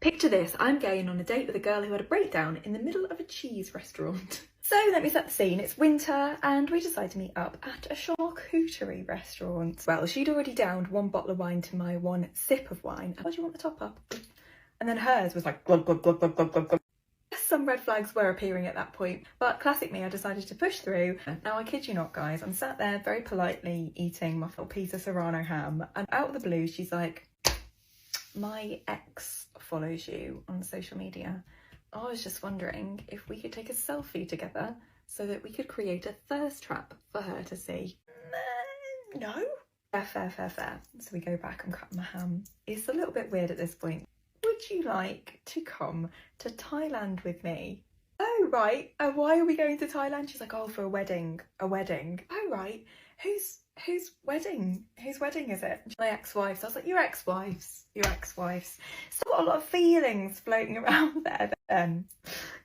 Picture this, I'm going on a date with a girl who had a breakdown in the middle of a cheese restaurant. So let me set the scene. It's winter and we decide to meet up at a charcuterie restaurant. Well, she'd already downed 1 bottle of wine to my 1 sip of wine. What do you want the top up? And then hers was like glug, glug, glug, glug, glug, glug, glug. Some red flags were appearing at that point, but classic me, I decided to push through. Now I kid you not, guys, I'm sat there very politely eating my little piece of Serrano ham, and out of the blue she's like, my ex follows you on social media. I was just wondering if we could take a selfie together so that we could create a thirst trap for her to see. No? Fair. So we go back and cut my ham. It's a little bit weird at this point. Would you like to come to Thailand with me? Oh, right. Why are we going to Thailand? She's like, oh, for a wedding. A wedding. Oh, right. Whose wedding? Whose wedding is it? My ex-wife's. I was like, your ex-wife's. Still got a lot of feelings floating around there then.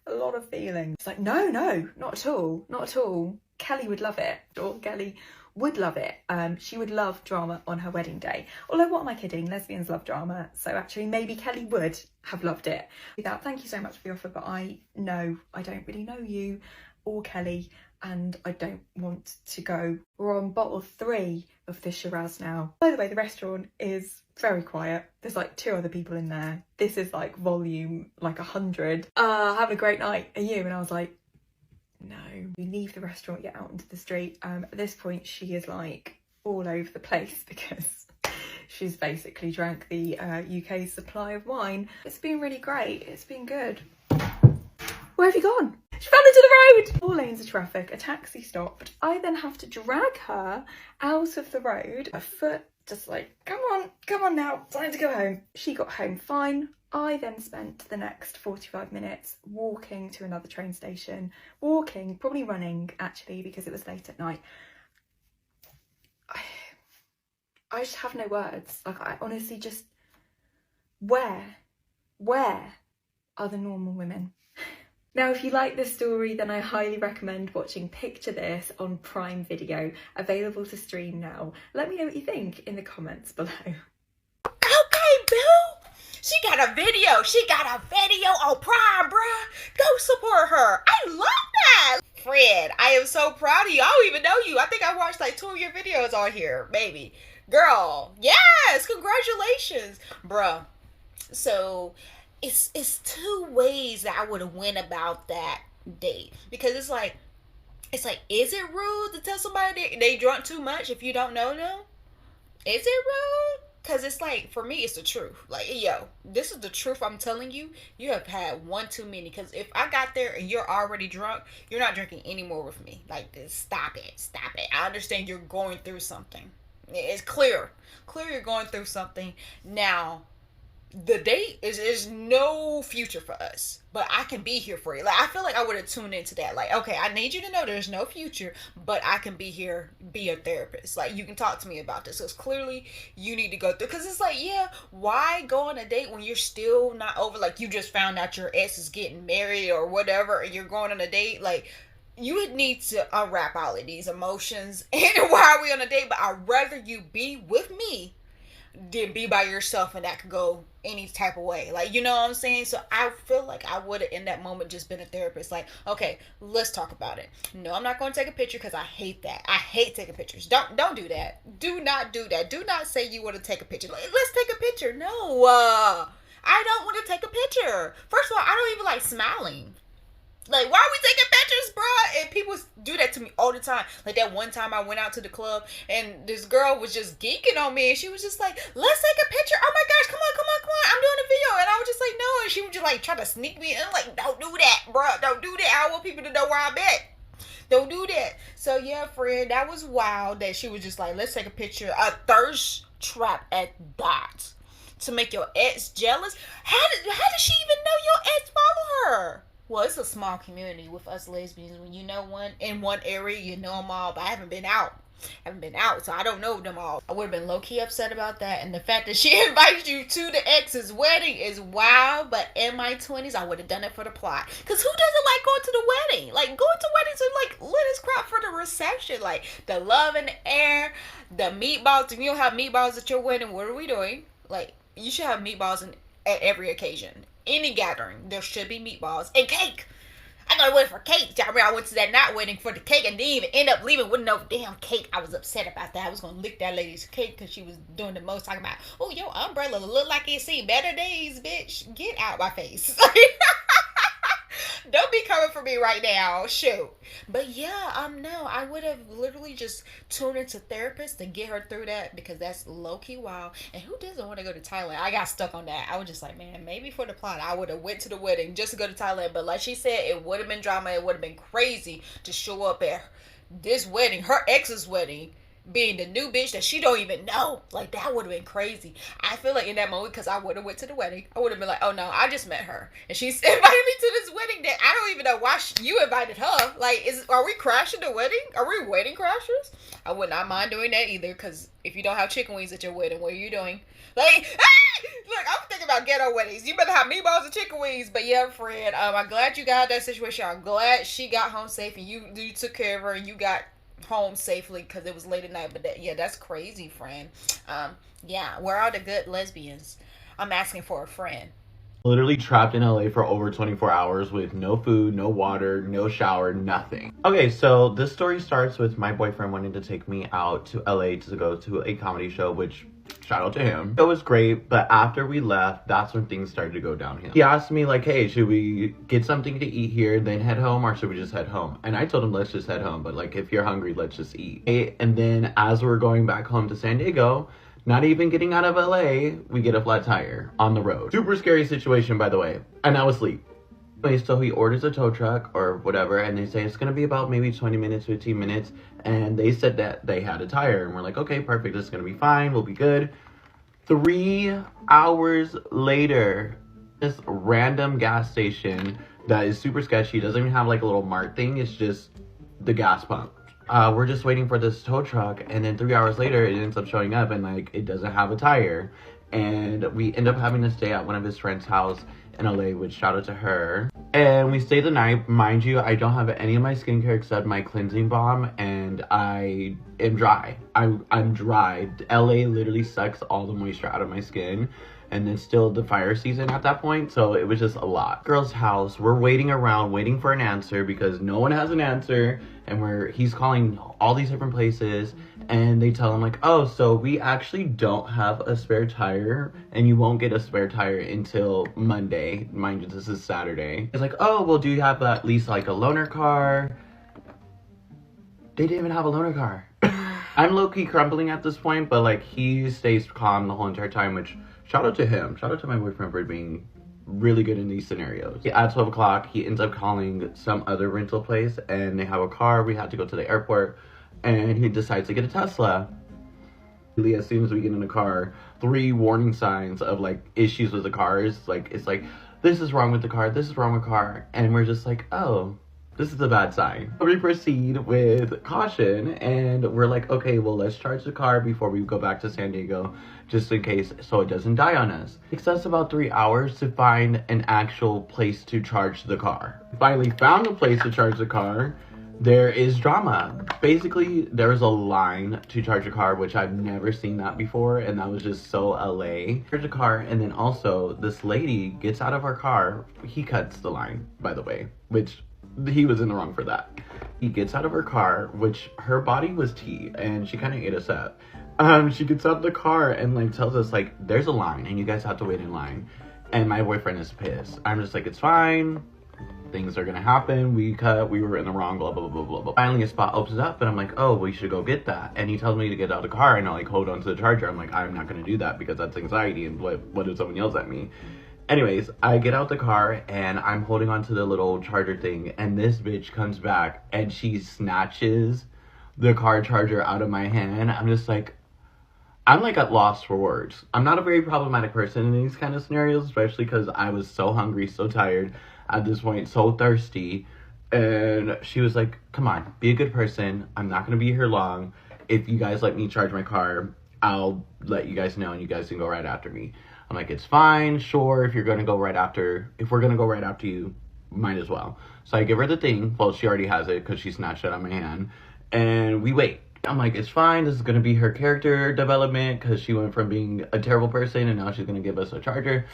A lot of feelings. It's like, no, not at all. Kelly would love it. Or Kelly would love it. She would love drama on her wedding day. Although, what am I kidding? Lesbians love drama. So actually, maybe Kelly would have loved it. Without, thank you so much for the offer, but I don't really know you or Kelly, and I don't want to go. We're on bottle 3 of the Shiraz now. By the way, the restaurant is very quiet. There's like 2 other people in there. This is like volume like 100. Having a great night. Are you? And I was like, no. We leave the restaurant, get out into the street. At this point, she is like all over the place because she's basically drank the UK's supply of wine. It's been really great. It's been good. Where have you gone? She fell into the road! 4 lanes of traffic, a taxi stopped. I then have to drag her out of the road. Her foot just like, come on now, time to go home. She got home fine. I then spent the next 45 minutes walking to another train station. Walking, probably running actually, because it was late at night. I just have no words. Like, I honestly just, where are the normal women? Now, if you like this story, then I highly recommend watching Picture This on Prime Video, available to stream now. Let me know what you think in the comments below. Okay, boo! She got a video on Prime, bruh. Go support her. I love that. Fred, I am so proud of you. I don't even know you. I think I watched like 2 of your videos on here, baby. Girl, yes, congratulations, bruh. So it's 2 ways that I would have went about that date, because it's like, is it rude to tell somebody they drunk too much if you don't know them? Is it rude? Because it's like, for me, it's the truth. Like, yo, this is the truth I'm telling you. You have had 1 too many. Because if I got there and you're already drunk, you're not drinking anymore with me. Like, stop it. I understand you're going through something. It's clear you're going through something. Now, the date is no future for us, but I can be here for you. Like, I feel like I would have tuned into that. Like, okay, I need you to know there's no future, but I can be here, be your therapist. Like, you can talk to me about this. Because clearly you need to go through. Because it's like, yeah, why go on a date when you're still not over? Like, you just found out your ex is getting married or whatever, and you're going on a date. Like, you would need to unwrap all of these emotions. And why are we on a date? But I'd rather you be with me than be by yourself, and that could go any type of way. Like, you know what I'm saying? So I feel like I would have in that moment just been a therapist. Like, okay, let's talk about it. No, I'm not going to take a picture because I hate that. I hate taking pictures. Don't do that. Do not do that. Do not say you want to take a picture. Like, let's take a picture. No, I don't want to take a picture. First of all, I don't even like smiling. Like, why are we taking pictures, bruh? And people do that to me all the time. Like, that one time I went out to the club and this girl was just geeking on me, and she was just like, let's take a picture. Oh my gosh, come on. I'm doing a video. And I was just like, no. And she was just like, try to sneak me in. I'm like, don't do that, bruh. Don't do that. I want people to know where I'm at. Don't do that. So yeah, friend, that was wild that she was just like, let's take a picture. A thirst trap at that. To make your ex jealous. How did she even know your ex follow her? Well, it's a small community with us lesbians. When you know one in one area, you know them all. But I haven't been out, so I don't know them all. I would have been low-key upset about that. And the fact that she invited you to the ex's wedding is wild. But in my 20s, I would have done it for the plot. Because who doesn't like going to the wedding? Like, going to weddings are like lit as crap for the reception. Like, the love in the air, the meatballs. If you don't have meatballs at your wedding, what are we doing? Like, you should have meatballs in at every occasion. Any gathering, there should be meatballs and cake. I gotta wait for cake. I remember I went to that night wedding for the cake and didn't even end up leaving with no damn cake. I was upset about that. I was gonna lick that lady's cake because she was doing the most, talking about, oh, your umbrella look like it's seen better days, bitch. Get out my face. Don't be coming for me right now. Shoot. But yeah, no, I would have literally just tuned into therapists to get her through that, because that's low-key wild. And who doesn't want to go to Thailand? I got stuck on that. I was just like, man, maybe for the plot, I would have went to the wedding just to go to Thailand. But like she said, it would have been drama. It would have been crazy to show up at this wedding, her ex's wedding, being the new bitch that she don't even know. Like, that would have been crazy. I feel like in that moment, because I would have went to the wedding, I would have been like, oh no, I just met her and she's invited me to this wedding that I don't even know why you invited her. Like, are we crashing the wedding? Are we wedding crashers? I would not mind doing that either, because if you don't have chicken wings at your wedding, what are you doing? Like, look, I'm thinking about ghetto weddings. You better have meatballs and chicken wings. But yeah, Fred, I'm glad you got that situation. I'm glad she got home safe and you took care of her and you got home safely, because it was late at night. But that's crazy, friend. Yeah, where are the good lesbians? I'm asking for a friend. Literally trapped in LA for over 24 hours with no food, no water, no shower, nothing. Okay, so this story starts with my boyfriend wanting to take me out to LA to go to a comedy show, which shout out to him. It was great, but after we left, that's when things started to go downhill. He asked me like, hey, should we get something to eat here, then head home, or should we just head home? And I told him, let's just head home, but like, if you're hungry, let's just eat. And then as we're going back home to San Diego, not even getting out of LA, we get a flat tire on the road. Super scary situation, by the way. And I was asleep. Anyway, so he orders a tow truck or whatever, and they say it's gonna be about maybe 20 minutes, 15 minutes. And they said that they had a tire, and we're like, okay, perfect, this is gonna be fine, we'll be good. 3 hours later, this random gas station that is super sketchy, doesn't even have like a little mark thing, it's just the gas pump. We're just waiting for this tow truck, and then 3 hours later it ends up showing up and like it doesn't have a tire, and we end up having to stay at one of his friend's house in LA, which shout out to her. And we stayed the night. Mind you, I don't have any of my skincare except my cleansing balm, and I am dry. I'm dry. LA literally sucks all the moisture out of my skin, and then still the fire season at that point, so it was just a lot. Girl's house, we're waiting around, waiting for an answer because no one has an answer, and he's calling all these different places, and they tell him like, oh, so we actually don't have a spare tire, and you won't get a spare tire until Monday. Mind you, this is Saturday. It's like, oh, well, do you have at least like a loaner car? They didn't even have a loaner car. I'm low-key crumbling at this point, but like, he stays calm the whole entire time, which shout out to him. Shout out to my boyfriend for being really good in these scenarios. At 12 o'clock, he ends up calling some other rental place, and they have a car. We had to go to the airport, and he decides to get a Tesla. As soon as we get in the car, 3 warning signs of like issues with the cars. Like, it's like, this is wrong with the car, this is wrong with the car, and we're just like, oh, this is a bad sign. We proceed with caution, and we're like, okay, well, let's charge the car before we go back to San Diego, just in case, so it doesn't die on us. It takes us about 3 hours to find an actual place to charge the car. Finally found a place to charge the car. There is drama. Basically, there's a line to charge a car, which I've never seen that before, and that was just so LA. Charge a car, and then also this lady gets out of her car. He cuts the line, by the way, which he was in the wrong for that. He gets out of her car, which her body was tea, and she kind of ate us up. She gets out of the car and like tells us like, there's a line and you guys have to wait in line. And my boyfriend is pissed. I'm just like, it's fine. Things are gonna happen. We were in the wrong, blah, blah, blah, blah, blah. Finally a spot opens up and I'm like, oh, we should go get that. And he tells me to get out of the car and I like hold on to the charger. I'm like, I'm not gonna do that because that's anxiety and what if someone yells at me? Anyways, I get out the car and I'm holding on to the little charger thing, and this bitch comes back and she snatches the car charger out of my hand. I'm just like, I'm like at loss for words. I'm not a very problematic person in these kind of scenarios, especially because I was so hungry, so tired at this point, so thirsty. And she was like, come on, be a good person. I'm not going to be here long. If you guys let me charge my car, I'll let you guys know and you guys can go right after me. I'm like, it's fine, sure, if we're going to go right after you, might as well. So I give her the thing. Well, she already has it because she snatched it out of my hand. And we wait. I'm like, it's fine. This is going to be her character development because she went from being a terrible person and now she's going to give us a charger.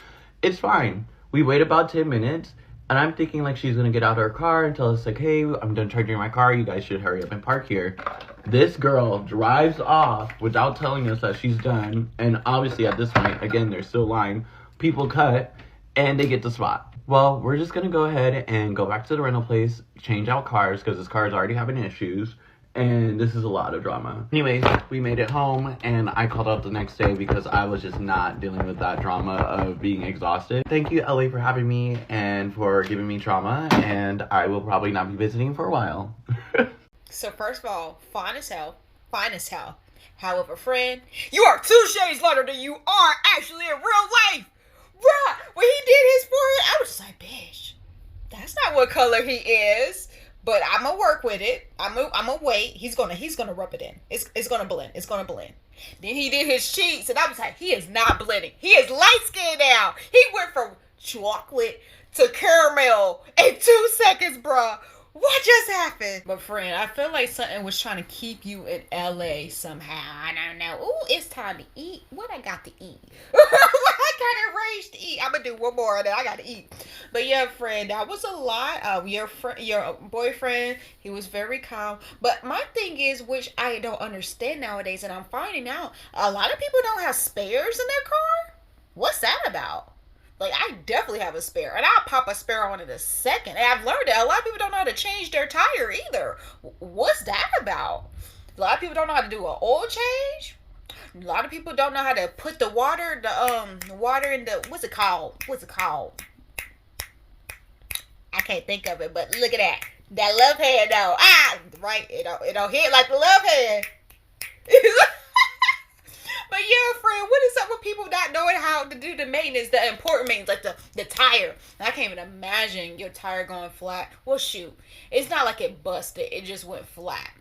It's fine. We wait about 10 minutes, and I'm thinking like she's gonna get out of her car and tell us like, hey, I'm done charging my car. You guys should hurry up and park here. This girl drives off without telling us that she's done. And obviously at this point, again, there's still a line. People cut, and they get the spot. Well, we're just gonna go ahead and go back to the rental place, change out cars, because this car is already having issues. And this is a lot of drama. Anyways, we made it home, and I called out the next day because I was just not dealing with that drama of being exhausted. Thank you, LA, for having me and for giving me trauma, and I will probably not be visiting for a while. So first of all, fine as hell. Fine as hell. However, friend, you are 2 shades lighter than you are actually in real life. Bruh, when he did his forehead, I was just like, bitch, that's not what color he is. But I'm gonna work with it. I'm gonna wait. He's gonna rub it in. It's gonna blend. It's gonna blend. Then he did his cheeks, and I was like, he is not blending. He is light skinned now. He went from chocolate to caramel in 2 seconds, bruh. What just happened? But friend, I feel like something was trying to keep you in LA somehow. I don't know. Ooh, it's time to eat. What I got to eat? I got arranged to eat. I'm gonna do one more and then I gotta eat. But yeah, friend, that was a lot. Your boyfriend, he was very calm. But my thing is, which I don't understand nowadays, and I'm finding out, a lot of people don't have spares in their car. What's that about? Like, I definitely have a spare, and I'll pop a spare on in a second. And I've learned that a lot of people don't know how to change their tire either. What's that about? A lot of people don't know how to do an oil change. A lot of people don't know how to put the water in the, what's it called? I can't think of it, but look at that. That love hand though. Right? It don't hit like the love hand. But yeah, friend, what is up with people not knowing how to do the maintenance, the important maintenance, like the tire? I can't even imagine your tire going flat. Well, shoot, it's not like it busted. It just went flat.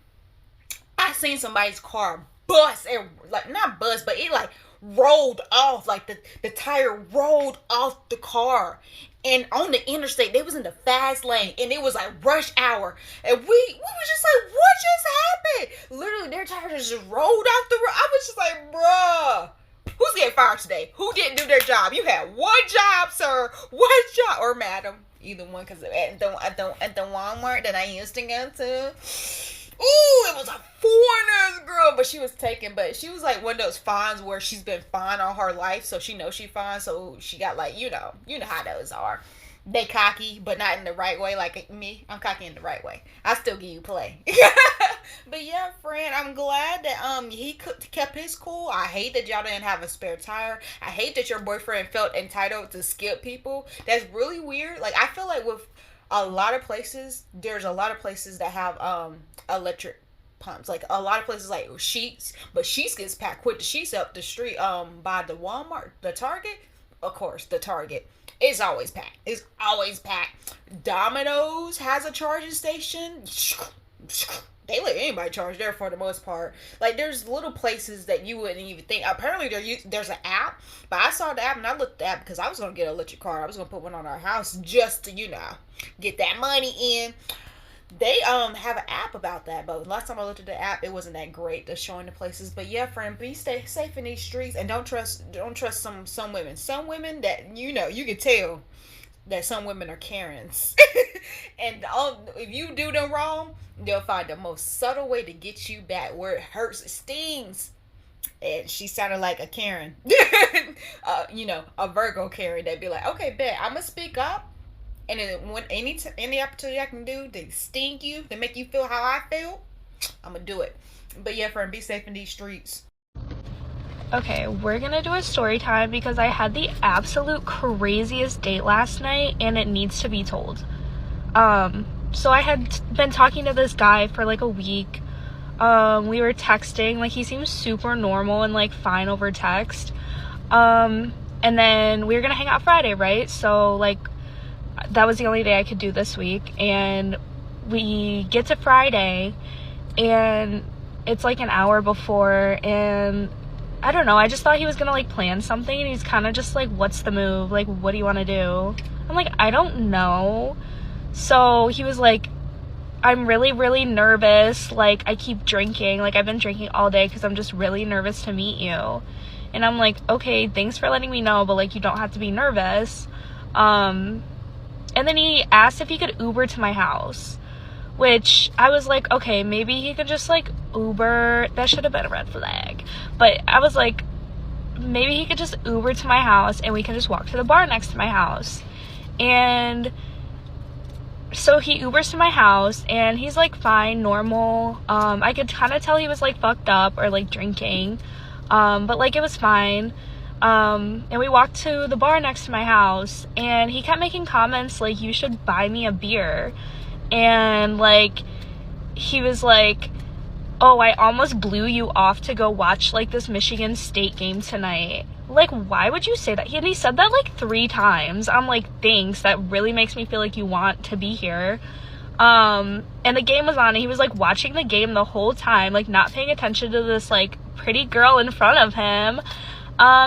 I seen somebody's car bust, and like not bust, but it like rolled off. Like the tire rolled off the car. And on the interstate, they was in the fast lane, and it was like rush hour. And we was just like, what just happened? Literally, their tires just rolled off the road. I was just like, bruh, who's getting fired today? Who didn't do their job? You had one job, sir. One job, or madam. Either one, because at the Walmart that I used to go to. Ooh, it was a foreigner's girl, but she was like one of those fines where she's been fine all her life, so she knows she fine, so she got like, you know how those are. They cocky, but not in the right way. Like me, I'm cocky in the right way. I still give you play. But yeah, friend, I'm glad that he kept his cool. I hate that y'all didn't have a spare tire. I hate that your boyfriend felt entitled to skip people. That's really weird. Like, I feel like with a lot of places, there's a lot of places that have electric pumps. Like a lot of places like Sheets, but Sheets gets packed quick. The Sheets up the street by the Walmart, the Target, of course, the Target. It's always packed. It's always packed. Domino's has a charging station. They let anybody charge there for the most part. Like, there's little places that you wouldn't even think. Apparently, there's an app. But I saw the app, and I looked at the app because I was going to get an electric car. I was going to put one on our house just to, get that money in. They have an app about that. But last time I looked at the app, it wasn't that great to showing the places. But yeah, friend, stay safe in these streets. And don't trust some women. Some women that, you can tell that some women are Karens. And if you do them wrong, they'll find the most subtle way to get you back where it hurts, it stings. And she sounded like a Karen. A Virgo Karen that'd be like, okay, bet, I'm gonna speak up. And then when any opportunity I can do to sting you, to make you feel how I feel, I'm gonna do it. But yeah, friend, be safe in these streets. Okay, we're gonna do a story time because I had the absolute craziest date last night and it needs to be told. So I had been talking to this guy for like a week. We were texting, like he seems super normal and like fine over text. And then we were gonna hang out Friday, right? So like that was the only day I could do this week. And we get to Friday and it's like an hour before, and I don't know, I just thought he was gonna like plan something, and he's kind of just like, what's the move? Like, what do you want to do? I'm like, I don't know. So he was like, I'm really, really nervous. Like, I keep drinking. Like, I've been drinking all day because I'm just really nervous to meet you. And I'm like, okay, thanks for letting me know, but like, you don't have to be nervous. And then he asked if he could Uber to my house, which I was like, okay, maybe he could just like Uber. That should have been a red flag. But I was like, maybe he could just Uber to my house and we can just walk to the bar next to my house. And so he Ubers to my house and he's like fine, normal. I could kind of tell he was like fucked up or like drinking, but like it was fine. And we walked to the bar next to my house and he kept making comments like, you should buy me a beer. And like he was like, oh, I almost blew you off to go watch like this Michigan State game tonight. Like, why would you say that? And he said that like 3 times. I'm like, thanks, that really makes me feel like you want to be here. And the game was on and he was like watching the game the whole time, like not paying attention to this like pretty girl in front of him.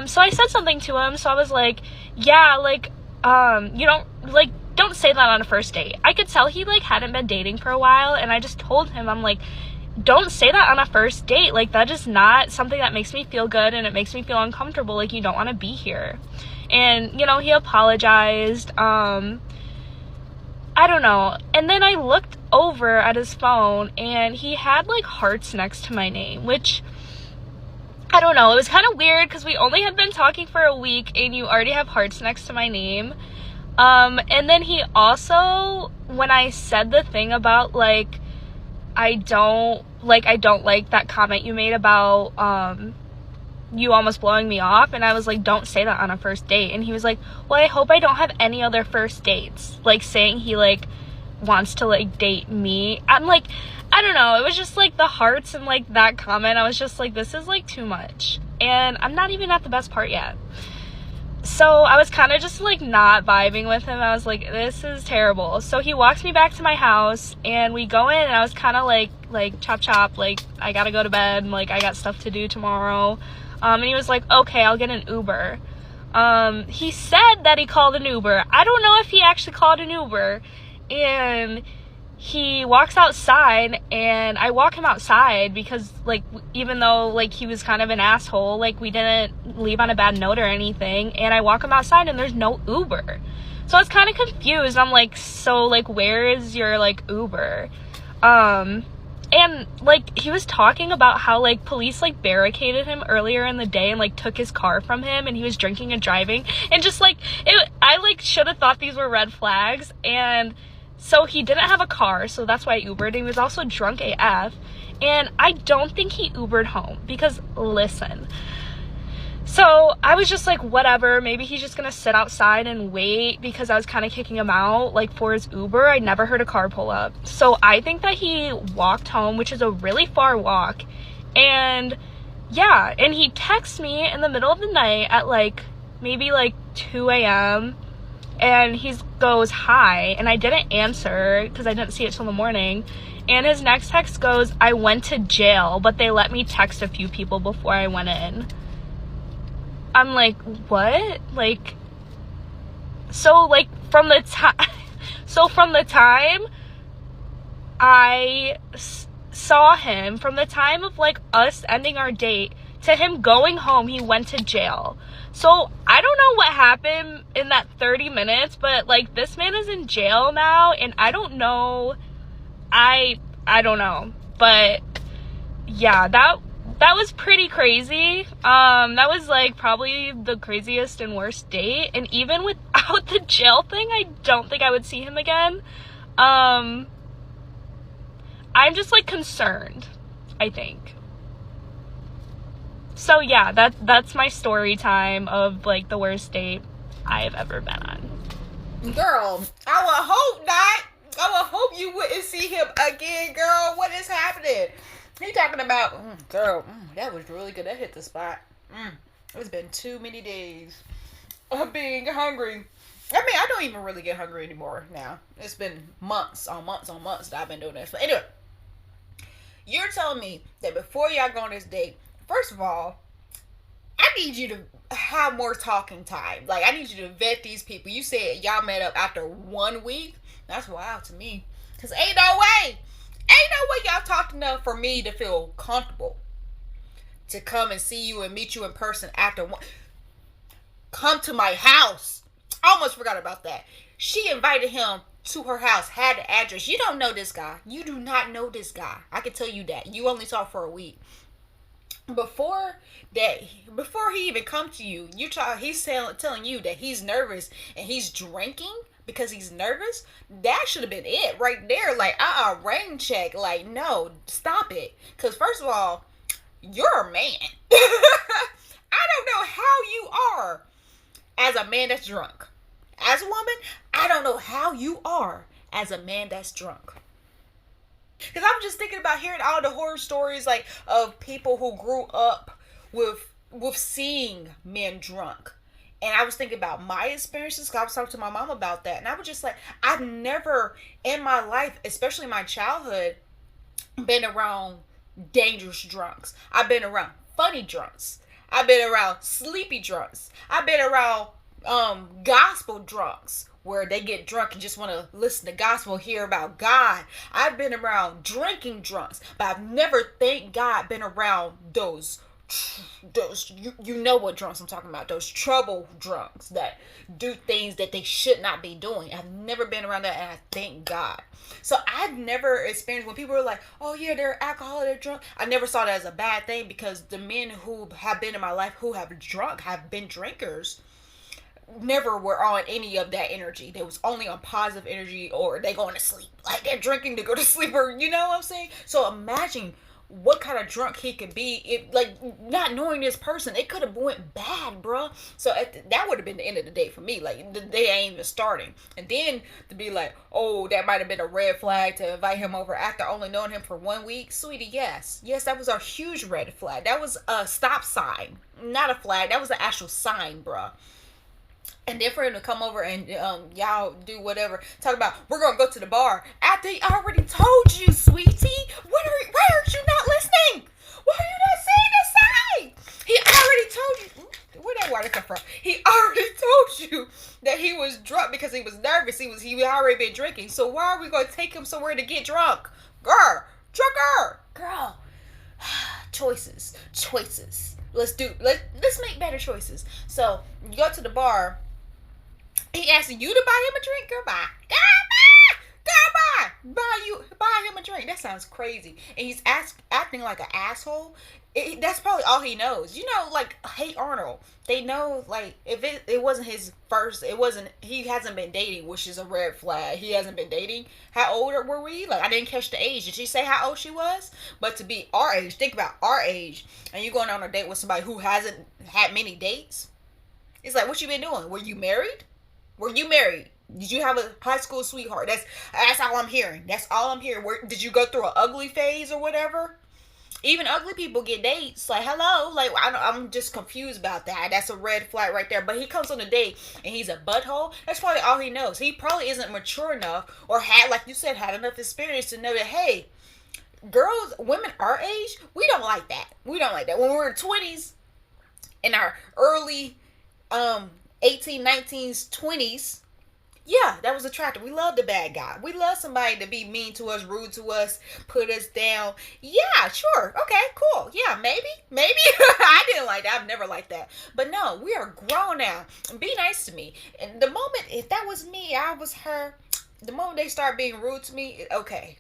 So I said something to him. So I was like, yeah, like, don't say that on a first date. I could tell he like hadn't been dating for a while, and I just told him, I'm like, don't say that on a first date. Like, that is not something that makes me feel good, and it makes me feel uncomfortable. Like, you don't want to be here. And, you know, he apologized. I don't know. And then I looked over at his phone, and he had like hearts next to my name, which, I don't know. It was kind of weird because we only had been talking for a week, and you already have hearts next to my name. And then he also, when I said the thing about like, I don't like that comment you made about, you almost blowing me off. And I was like, don't say that on a first date. And he was like, well, I hope I don't have any other first dates. Like, saying he like wants to like date me. I'm like, I don't know. It was just like the hearts and like that comment. I was just like, this is like too much. And I'm not even at the best part yet. So I was kind of just like not vibing with him. I was like, this is terrible. So he walks me back to my house and we go in, and I was kind of like chop chop, like I gotta go to bed, like I got stuff to do tomorrow. And he was like, okay, I'll get an Uber. He said that he called an Uber. I don't know if he actually called an Uber. And he walks outside, and I walk him outside because, like, even though, like, he was kind of an asshole, like, we didn't leave on a bad note or anything, and I walk him outside, and there's no Uber. So I was kind of confused. I'm like, so, like, where is your, like, Uber? And, like, he was talking about how, like, police, like, barricaded him earlier in the day and, like, took his car from him, and he was drinking and driving, and just, like, I, like, should have thought these were red flags. And so he didn't have a car, so that's why I Ubered. He was also drunk AF, and I don't think he Ubered home because, listen. So I was just like, whatever, maybe he's just gonna sit outside and wait, because I was kind of kicking him out, like, for his Uber. I never heard a car pull up. So I think that he walked home, which is a really far walk. And yeah, and he texts me in the middle of the night at like maybe like 2 a.m. and he goes, hi, and I didn't answer because I didn't see it till the morning. And his next text goes, I went to jail, but they let me text a few people before I went in. I'm like, what? Like, so like from the time I saw him, from the time of like us ending our date to him going home, he went to jail. So I don't know what happened in that 30 minutes, but like this man is in jail now, and I don't know. I don't know. But yeah, that was pretty crazy. That was like probably the craziest and worst date. And even without the jail thing, I don't think I would see him again. I'm just like concerned, I think. So yeah, that's my story time of like the worst date I've ever been on. Girl, I would hope not. I would hope you wouldn't see him again, girl. What is happening? He talking about, girl, that was really good. That hit the spot. It's been too many days of being hungry. I mean, I don't even really get hungry anymore now. It's been months on months on months that I've been doing this. But anyway, you're telling me that before y'all go on this date, first of all, I need you to have more talking time. Like, I need you to vet these people. You said y'all met up after 1 week. That's wild to me. Because ain't no way y'all talked enough for me to feel comfortable. to come and see you and meet you in person after one. Come to my house. I almost forgot about that. She invited him to her house, had the address. You don't know this guy. You do not know this guy. I can tell you that. You only saw for a week. Before he even come to you, he's telling you that he's nervous and he's drinking because he's nervous. That should have been it right there. Like, rain check. Like, no, stop it. Because first of all, you're a man. I don't know how you are as a man that's drunk. As a woman, I don't know how you are as a man that's drunk. Because I'm just thinking about hearing all the horror stories, like, of people who grew up with seeing men drunk. And I was thinking about my experiences, because I was talking to my mom about that. And I was just like, I've never in my life, especially my childhood, been around dangerous drunks. I've been around funny drunks. I've been around sleepy drunks. I've been around gospel drunks, where they get drunk and just want to listen to gospel, hear about God. I've been around drinking drunks, but I've never, thank God, been around those you know what drunks I'm talking about, those trouble drunks that do things that they should not be doing. I've never been around that, and I thank God. So I've never experienced when people are like, oh yeah, they're alcoholic, they're drunk. I never saw that as a bad thing, because the men who have been in my life who have been drinkers, never were on any of that energy. They was only on positive energy, or they going to sleep. Like, they're drinking to go to sleep, or you know what I'm saying? So imagine what kind of drunk he could be. If, like, not knowing this person, it could have went bad, bro. So that would have been the end of the day for me. Like, the day ain't even starting. And then to be like, oh, that might have been a red flag to invite him over after only knowing him for 1 week. Sweetie, yes, that was a huge red flag. That was a stop sign, not a flag. That was an actual sign, bro. And then for him to come over and y'all do whatever, talk about, we're gonna go to the bar after he already told you, sweetie. Why aren't you not listening? Why are you not saying this side? He already told you. Where'd that water come from? He already told you that he was drunk because he was nervous. He already been drinking. So why are we gonna take him somewhere to get drunk? Girl. Choices. Let's make better choices. So you go to the bar. He asking you to buy him a drink. Girl, buy him a drink. That sounds crazy. And he's acting like an asshole. That's probably all he knows. You know, like, Hey Arnold. They know, like, if it wasn't his first, he hasn't been dating, which is a red flag. He hasn't been dating. How old were we? Like, I didn't catch the age. Did she say how old she was? But to be our age, think about our age, and you going on a date with somebody who hasn't had many dates. It's like, what you been doing? Were you married? Did you have a high school sweetheart? That's all I'm hearing. That's all I'm hearing. Did you go through an ugly phase or whatever? Even ugly people get dates. Like, hello. Like, I'm just confused about that. That's a red flag right there. But he comes on a date and he's a butthole. That's probably all he knows. He probably isn't mature enough, or had enough experience to know that, hey, women our age, we don't like that. When we're 20s, in our early 18, 19s, 20s, yeah, that was attractive. We love the bad guy. We love somebody to be mean to us, rude to us, put us down. Yeah, sure. Okay, cool. Yeah, maybe. I didn't like that. I've never liked that. But no, we are grown now. Be nice to me. And the moment, if that was me, I was her, the moment they start being rude to me, okay,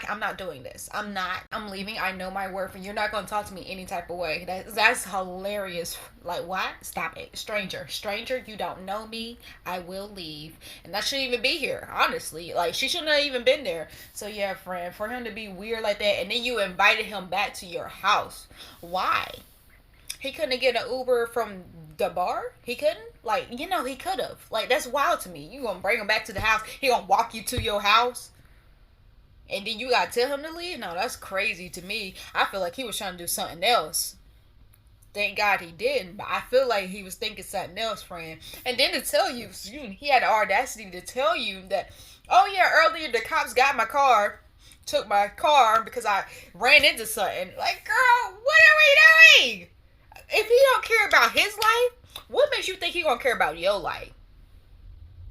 I'm not doing this. I'm leaving. I know my worth, and you're not going to talk to me any type of way. That's hilarious. Like, what? Stop it. Stranger, you don't know me. I will leave. And that shouldn't even be here, honestly. Like, she shouldn't have even been there. So yeah, friend, for him to be weird like that, and then you invited him back to your house. Why? He couldn't get an Uber from the bar? He couldn't? Like, he could have. Like, that's wild to me. You gonna bring him back to the house? He gonna walk you to your house? And then you gotta tell him to leave? No, that's crazy to me. I feel like he was trying to do something else. Thank God he didn't. But I feel like he was thinking something else, friend. And then to tell you, he had the audacity to tell you that, oh yeah, earlier the cops got my car, took my car because I ran into something. Like, girl, what are we doing? If he don't care about his life, what makes you think he gonna care about your life?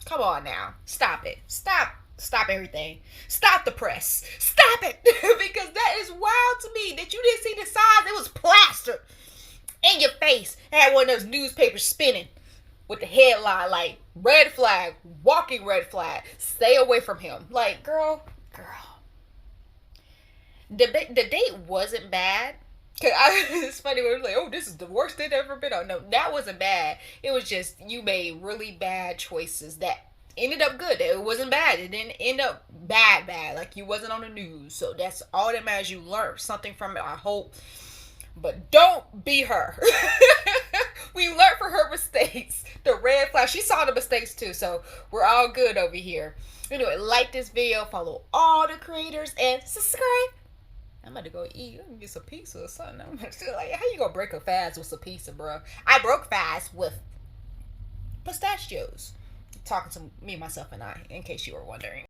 Come on now. Stop it. Stop Stop everything. Stop the press. Stop it. Because that is wild to me that you didn't see the signs. It was plastered in your face. It had one of those newspapers spinning with the headline like, red flag, walking red flag, stay away from him. Like, girl. The date wasn't bad. It's funny when we're like, oh, this is the worst date I've ever been on. No, that wasn't bad. It was just you made really bad choices that ended up good. It wasn't bad. It didn't end up bad. Like you wasn't on the news. So that's all that matters. You learned something from it, I hope. But don't be her. We learned from her mistakes. The red flag. She saw the mistakes too. So we're all good over here. Anyway, like this video. Follow all the creators. And subscribe. I'm about to go eat. I'm gonna get some pizza or something. I'm like, how you gonna break a fast with some pizza, bro? I broke fast with pistachios. Talking to me, myself, and I, in case you were wondering.